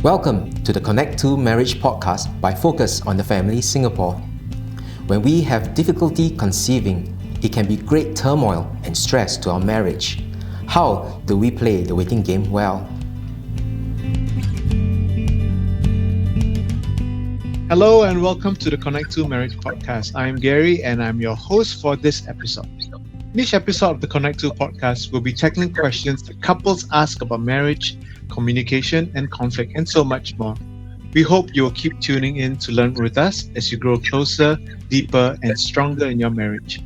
Welcome to the Connect to Marriage podcast by Focus on the Family Singapore. When we have difficulty conceiving, it can be great turmoil and stress to our marriage. How do we play the waiting game well? Hello and welcome to the Connect to Marriage podcast. I'm Gary and I'm your host for this episode. In each episode of the Connect to podcast, we'll be tackling questions that couples ask about marriage, communication and conflict, and so much more. We hope you'll keep tuning in to learn with us as you grow closer, deeper, and stronger in your marriage.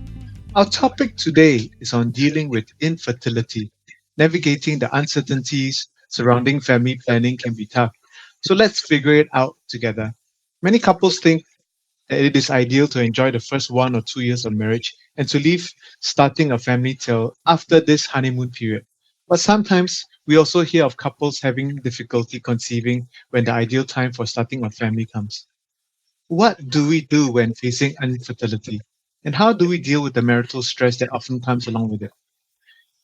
Our topic today is on dealing with infertility. Navigating the uncertainties surrounding family planning can be tough. So let's figure it out together. Many couples think that it is ideal to enjoy the first 1 or 2 years of marriage and to leave starting a family till after this honeymoon period. But sometimes we also hear of couples having difficulty conceiving when the ideal time for starting a family comes. What do we do when facing infertility? And how do we deal with the marital stress that often comes along with it?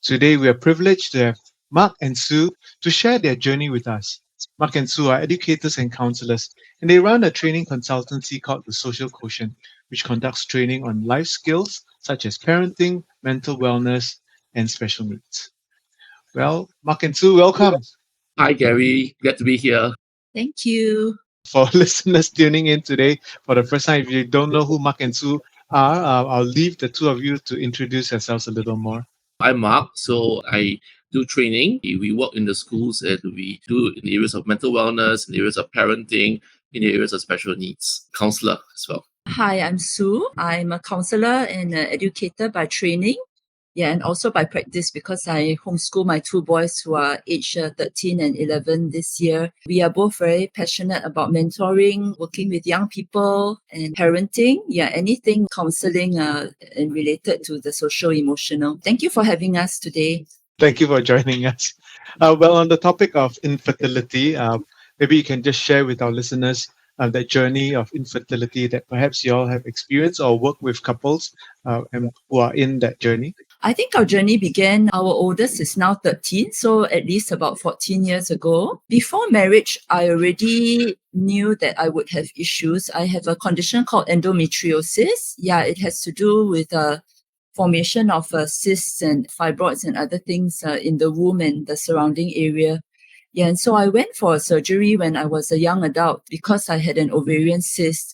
Today we are privileged to have Mark and Sue to share their journey with us. Mark and Sue are educators and counselors, and they run a training consultancy called the Social Quotient, which conducts training on life skills such as parenting, mental wellness, and special needs. Well, Mark and Sue, welcome. Hi, Gary. Glad to be here. Thank you. For listeners tuning in today for the first time, if you don't know who Mark and Sue are, I'll leave the two of you to introduce yourselves a little more. I'm Mark. So I do training. We work in the schools and we do in the areas of mental wellness, in the areas of parenting, in the areas of special needs, counselor as well. Hi, I'm Sue. I'm a counselor and an educator by training. And also by practice because I homeschool my two boys who are aged 13 and 11 this year. We are both very passionate about mentoring, working with young people and parenting. Anything counseling and related to the social emotional. Thank you for having us today. Thank you for joining us. On the topic of infertility, maybe you can just share with our listeners that journey of infertility that perhaps you all have experienced or worked with couples and who are in that journey. I think our journey began, our oldest is now 13, so at least about 14 years ago. Before marriage, I already knew that I would have issues. I have a condition called endometriosis. It has to do with formation of cysts and fibroids and other things in the womb and the surrounding area. And so I went for a surgery when I was a young adult because I had an ovarian cyst.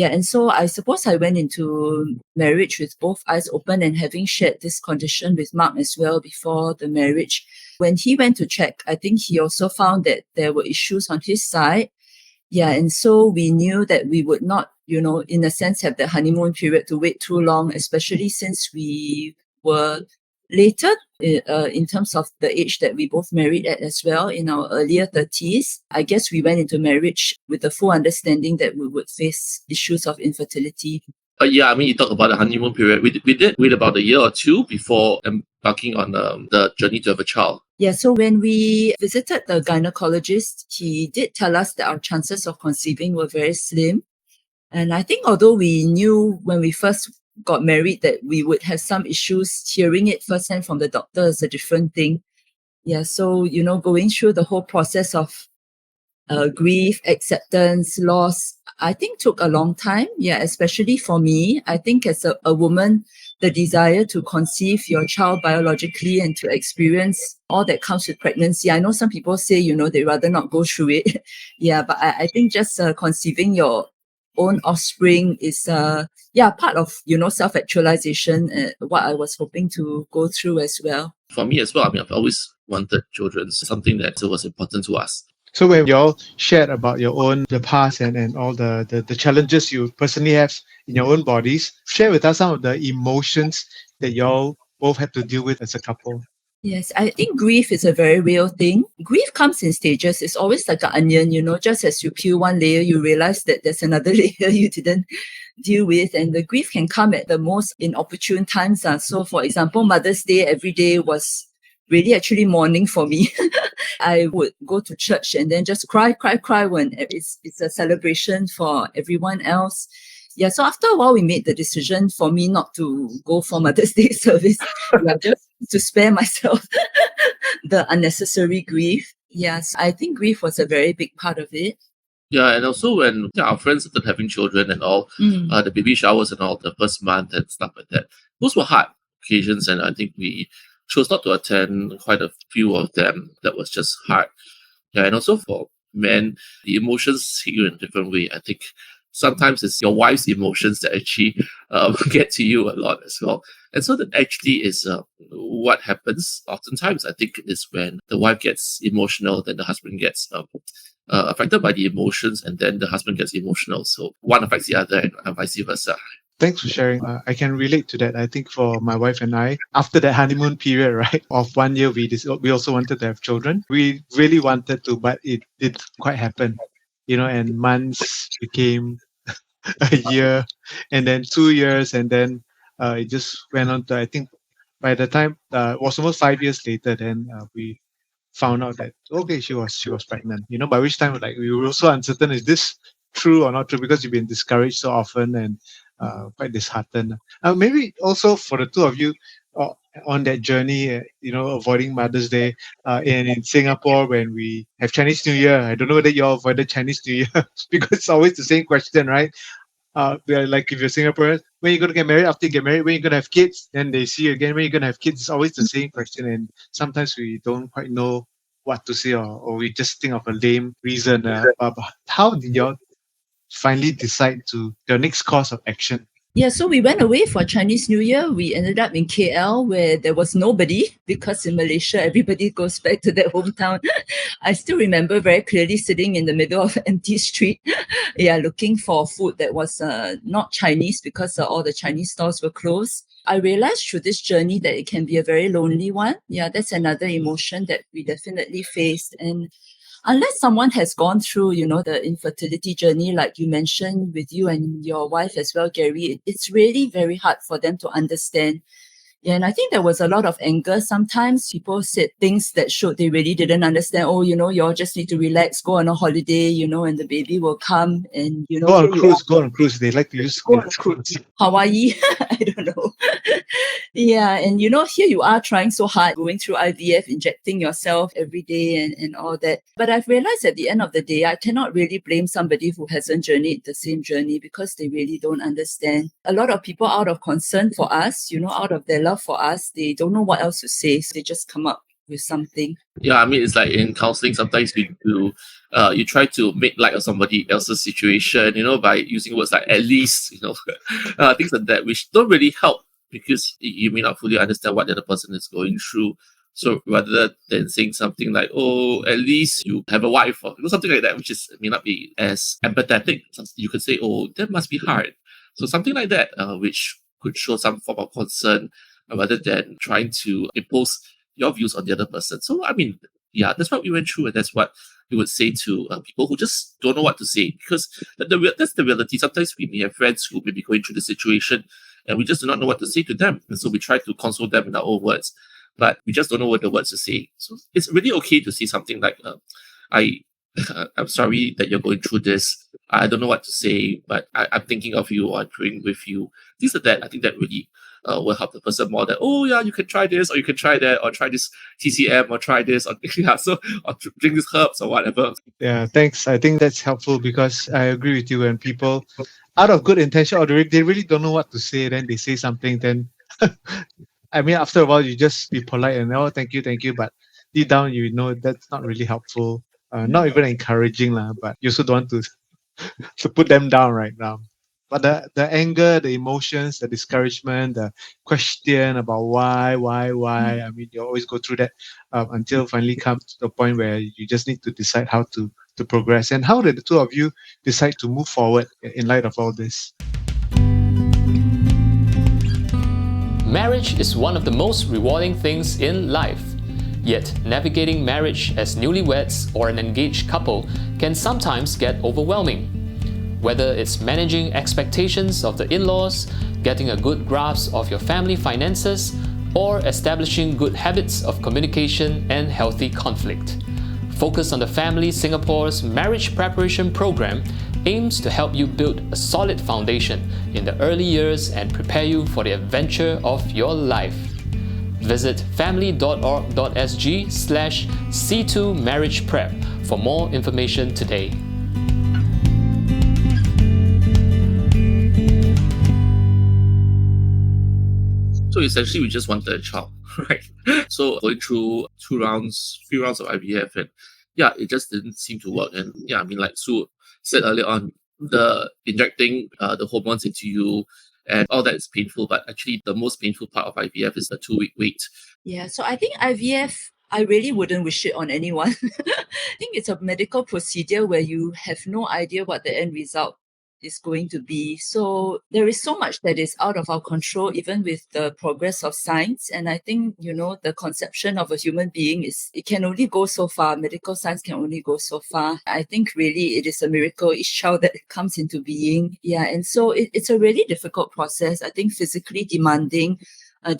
And so I suppose I went into marriage with both eyes open and having shared this condition with Mark as well before the marriage. When he went to check, I think he also found that there were issues on his side. And so we knew that we would not, in a sense, have the honeymoon period to wait too long, especially since we were later in terms of the age that we both married at as well, in our earlier 30s. I guess we went into marriage with the full understanding that we would face issues of infertility. You talk about the honeymoon period. We did wait about a year or two before embarking on the journey to have a child. So when we visited the gynecologist, he did tell us that our chances of conceiving were very slim. And I think although we knew when we first got married that we would have some issues, hearing it firsthand from the doctor is a different thing. So, going through the whole process of grief, acceptance, loss, I think took a long time. Especially for me. I think as a woman, the desire to conceive your child biologically and to experience all that comes with pregnancy. I know some people say, they'd rather not go through it. But I think just conceiving your own offspring is part of self-actualization, what I was hoping to go through as well. For me as well, I've always wanted children, something that was important to us. So when you all shared about the past and all the challenges you personally have in your own bodies, share with us some of the emotions that you all both had to deal with as a couple. Yes, I think grief is a very real thing. Grief comes in stages. It's always like an onion, just as you peel one layer, you realize that there's another layer you didn't deal with. And the grief can come at the most inopportune times. So for example, Mother's Day every day was really actually mourning for me. I would go to church and then just cry when it's a celebration for everyone else. So after a while, we made the decision for me not to go for Mother's Day service, just to spare myself the unnecessary grief. Yes, I think grief was a very big part of it. Yeah, and also when our friends started having children and all, Mm. the baby showers and all, the first month and stuff like that, those were hard occasions, and I think we chose not to attend quite a few of them. That was just hard. Yeah, and also for men, the emotions hit you in a different way. I think sometimes it's your wife's emotions that actually get to you a lot as well. And so that actually is what happens oftentimes. I think is when the wife gets emotional, then the husband gets affected by the emotions, and then the husband gets emotional. So one affects the other, and vice versa. Thanks for sharing. I can relate to that. I think for my wife and I, after that honeymoon period, right, of 1 year, we also wanted to have children. We really wanted to, but it didn't quite happen, and months became a year, and then 2 years, and then it just went on to, I think, by the time it was almost 5 years later, then we found out that okay, she was pregnant. By which time, like, we were also uncertain, is this true or not true, because you've been discouraged so often and quite disheartened. Maybe also for the two of you, uh, on that journey, avoiding Mother's Day, and in Singapore when we have Chinese New Year. I don't know whether you all avoided Chinese New Year because it's always the same question, right? They're like, if you're Singaporean, when are you going to get married? After you get married, when are you going to have kids? Then they see you again, when are you going to have kids? It's always the same question. And sometimes we don't quite know what to say, or we just think of a lame reason. But how did you finally decide to your next course of action? Yeah, so we went away for Chinese New Year. We ended up in KL where there was nobody because in Malaysia, everybody goes back to their hometown. I still remember very clearly sitting in the middle of an empty street, yeah, looking for food that was not Chinese because all the Chinese stores were closed. I realized through this journey that it can be a very lonely one. Yeah, that's another emotion that we definitely faced. And unless someone has gone through, the infertility journey, like you mentioned with you and your wife as well, Gary, it's really very hard for them to understand. Yeah, and I think there was a lot of anger. Sometimes people said things that showed they really didn't understand. Oh, you all just need to relax, go on a holiday, and the baby will come and, Go on a cruise, go on a cruise. They like to use go on a cruise. Hawaii, I don't know. Yeah, and here you are trying so hard, going through IVF, injecting yourself every day and all that. But I've realized at the end of the day, I cannot really blame somebody who hasn't journeyed the same journey because they really don't understand. A lot of people, out of concern for us, out of their love for us, they don't know what else to say. So they just come up with something. Yeah, I mean, it's like in counseling, sometimes we do, you try to make light of somebody else's situation, by using words like at least, things like that, which don't really help because you may not fully understand what the other person is going through. So rather than saying something like, oh, at least you have a wife, or something like that, which may not be as empathetic, you could say, oh, that must be hard. So something like that, which could show some form of concern rather than trying to impose your views on the other person. So, I mean, yeah, that's what we went through, and that's what we would say to people who just don't know what to say, because that's the reality. Sometimes we may have friends who may be going through the situation, and we just do not know what to say to them. And so we try to console them in our own words, but we just don't know what the words to say. So it's really okay to say something like, I'm sorry that you're going through this. I don't know what to say, but I'm thinking of you, or I'm praying with you. Things like that. I think that really will help the person more, that, oh yeah, you can try this, or you can try that, or try this TCM, or try this, or yeah, or drink this herbs or whatever. Yeah, thanks. I think that's helpful because I agree with you. When people, out of good intention, or they really don't know what to say, then they say something, then I mean, after a while, you just be polite and, oh, thank you, but deep down, that's not really helpful, not even encouraging, but you also don't want to put them down right now. But the anger, the emotions, the discouragement, the question about why, I mean, you always go through that until finally comes to the point where you just need to decide how to progress. And how did the two of you decide to move forward in light of all this? Marriage is one of the most rewarding things in life. Yet, navigating marriage as newlyweds or an engaged couple can sometimes get overwhelming. Whether it's managing expectations of the in-laws, getting a good grasp of your family finances, or establishing good habits of communication and healthy conflict. Focus on the Family Singapore's Marriage Preparation Program aims to help you build a solid foundation in the early years and prepare you for the adventure of your life. Visit family.org.sg/C2marriageprep for more information today. So essentially, we just wanted a child, right? So going through 3 rounds of IVF, and yeah, it just didn't seem to work. And yeah, I mean, like Sue said earlier on, the injecting the hormones into you and all that is painful. But actually, the most painful part of IVF is the 2-week wait. Yeah, so I think IVF, I really wouldn't wish it on anyone. I think it's a medical procedure where you have no idea what the end result is going to be. So there is so much that is out of our control, even with the progress of science. And I think, the conception of a human being it can only go so far. Medical science can only go so far. I think really it is a miracle each child that comes into being. Yeah. And so it's a really difficult process. I think physically demanding on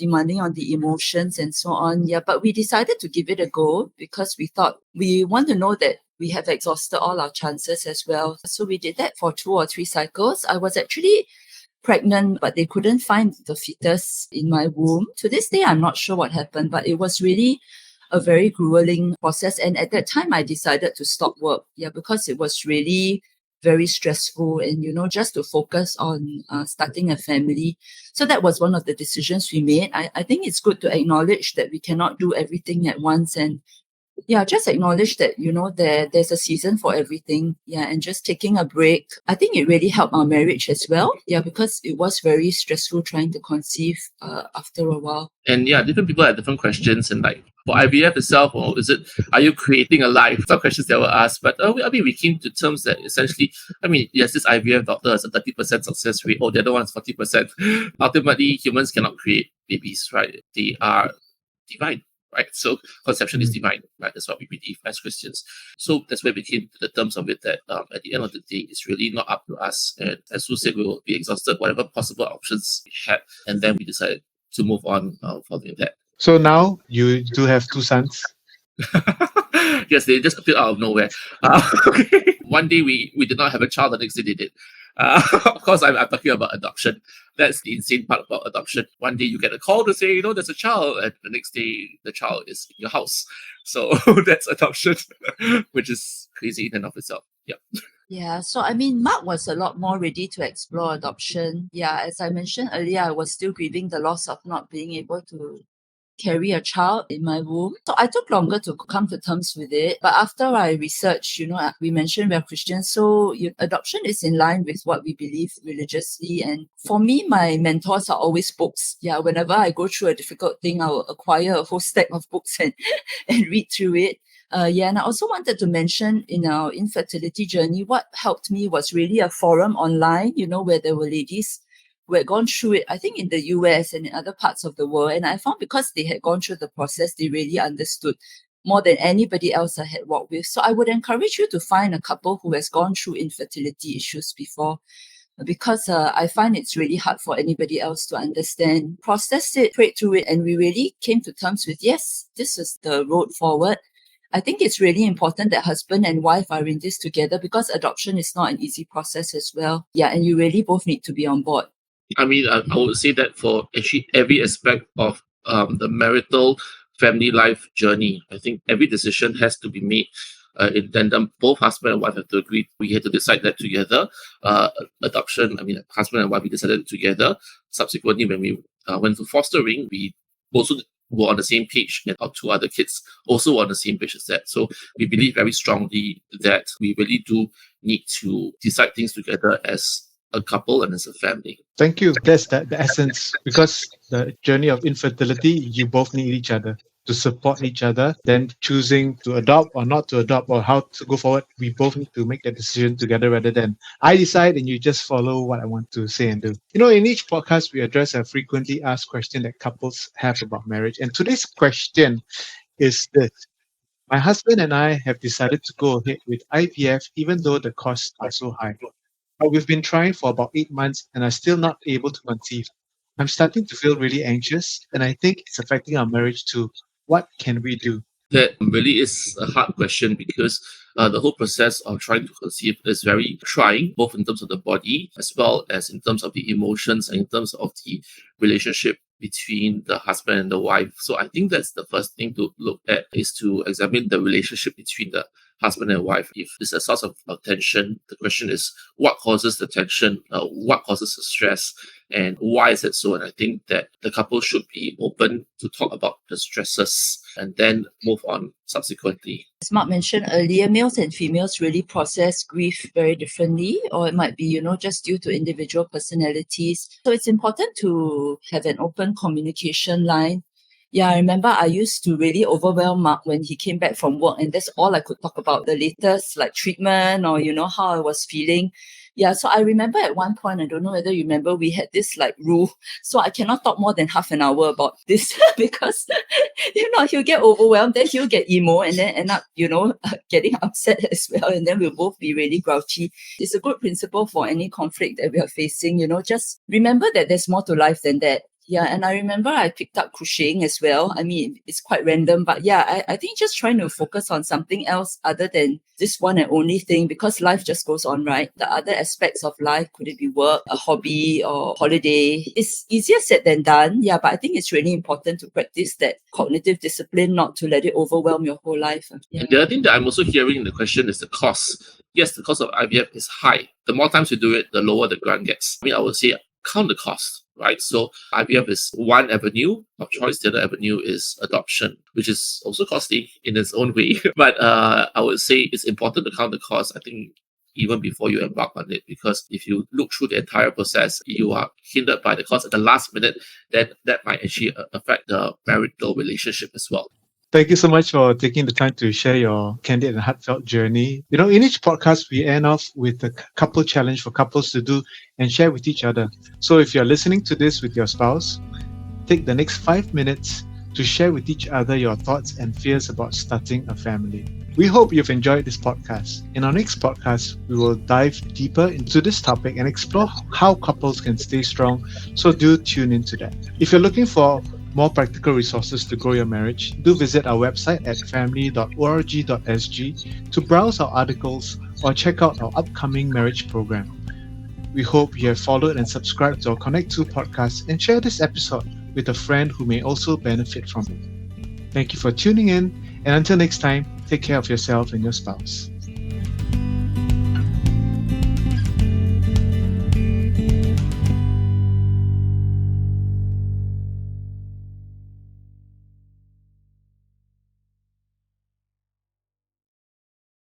the emotions and so on. Yeah, but we decided to give it a go because we thought we want to know that we have exhausted all our chances as well. So we did that for 2 or 3 cycles. I was actually pregnant, but they couldn't find the fetus in my womb. To this day, I'm not sure what happened, but it was really a very grueling process. And at that time, I decided to stop work. Yeah, because it was really very stressful and, just to focus on starting a family. So that was one of the decisions we made. I think it's good to acknowledge that we cannot do everything at once, and just acknowledge that, there's a season for everything. Yeah, and just taking a break. I think it really helped our marriage as well. Yeah, because it was very stressful trying to conceive after a while. And yeah, different people have different questions. And like for IVF itself, or are you creating a life? Some questions that were asked. But we came to terms that essentially, yes, this IVF doctor has a 30% success rate. Oh, the other one is 40%. Ultimately, humans cannot create babies, right? They are divine. Right, so conception is divine, right? That's what we believe as Christians. So that's where we came to the terms of it that at the end of the day, it's really not up to us. And as Sue said, we will be exhausted whatever possible options we had, and then we decided to move on following that. So now you do have 2 sons. Yes, they just appeared out of nowhere. Okay. One day we did not have a child, the next day they did. Of course, I'm talking about adoption. That's the insane part about adoption. One day you get a call to say, there's a child, and the next day the child is in your house. So that's adoption, which is crazy in and of itself. Yeah. Yeah, so Mark was a lot more ready to explore adoption. Yeah, as I mentioned earlier, I was still grieving the loss of not being able to carry a child in my womb. So I took longer to come to terms with it. But after I researched, we mentioned we're Christians, so adoption is in line with what we believe religiously. And for me, my mentors are always books. Yeah, whenever I go through a difficult thing, I will acquire a whole stack of books and read through it. And I also wanted to mention in our infertility journey, what helped me was really a forum online, where there were ladies who had gone through it, I think in the US and in other parts of the world. And I found because they had gone through the process, they really understood more than anybody else I had walked with. So I would encourage you to find a couple who has gone through infertility issues before, because I find it's really hard for anybody else to understand. Process it, prayed through it, and we really came to terms with, yes, this is the road forward. I think it's really important that husband and wife are in this together, because adoption is not an easy process as well. Yeah, and you really both need to be on board. I would say that for actually every aspect of the marital family life journey, I think every decision has to be made in tandem. Both husband and wife have to agree. We had to decide that together. Adoption, husband and wife, we decided together. Subsequently, when we went to fostering, we also were on the same page, and our 2 other kids also were on the same page as that. So we believe very strongly that we really do need to decide things together as a couple and as a family. Thank you. That's the essence. Because the journey of infertility, you both need each other to support each other. Then choosing to adopt or not to adopt, or how to go forward, we both need to make that decision together, rather than I decide and you just follow what I want to say and do. In each podcast, we address a frequently asked question that couples have about marriage. And today's question is this: my husband and I have decided to go ahead with IVF even though the costs are so high. But we've been trying for about 8 months and are still not able to conceive. I'm starting to feel really anxious, and I think it's affecting our marriage too. What can we do? That really is a hard question, because the whole process of trying to conceive is very trying, both in terms of the body as well as in terms of the emotions and in terms of the relationship between the husband and the wife. So I think that's the first thing to look at, is to examine the relationship between the husband and wife. If it's a source of tension, the question is what causes the tension, what causes the stress, and why is it so? And I think that the couple should be open to talk about the stresses and then move on subsequently. As Mark mentioned earlier, males and females really process grief very differently, or it might be, just due to individual personalities. So it's important to have an open communication line. Yeah, I remember I used to really overwhelm Mark when he came back from work, and that's all I could talk about, the latest treatment or, how I was feeling. Yeah, so I remember at one point, I don't know whether you remember, we had this rule. So I cannot talk more than half an hour about this because, he'll get overwhelmed, then he'll get emo and then end up, getting upset as well. And then we'll both be really grouchy. It's a good principle for any conflict that we are facing, just remember that there's more to life than that. Yeah, and I remember I picked up crocheting as well. I mean, it's quite random, but yeah, I think just trying to focus on something else other than this one and only thing, because life just goes on, right? The other aspects of life, could it be work, a hobby, or holiday? It's easier said than done, yeah, but I think it's really important to practice that cognitive discipline, not to let it overwhelm your whole life. Yeah. And the other thing that I'm also hearing in the question is the cost. Yes, the cost of IVF is high. The more times you do it, the lower the grant gets. I would say count the cost, right? So IVF is one avenue of choice. The other avenue is adoption, which is also costly in its own way. But I would say it's important to count the cost, I think, even before you embark on it, because if you look through the entire process, you are hindered by the cost at the last minute, then that might actually affect the marital relationship as well. Thank you so much for taking the time to share your candid and heartfelt journey. In each podcast, we end off with a couple challenge for couples to do and share with each other. So if you're listening to this with your spouse, take the next 5 minutes to share with each other your thoughts and fears about starting a family. We hope you've enjoyed this podcast. In our next podcast, we will dive deeper into this topic and explore how couples can stay strong. So do tune into that. If you're looking for more practical resources to grow your marriage, do visit our website at family.org.sg to browse our articles or check out our upcoming marriage program. We hope you have followed and subscribed to our Connect 2 podcast and share this episode with a friend who may also benefit from it. Thank you for tuning in, and until next time, take care of yourself and your spouse.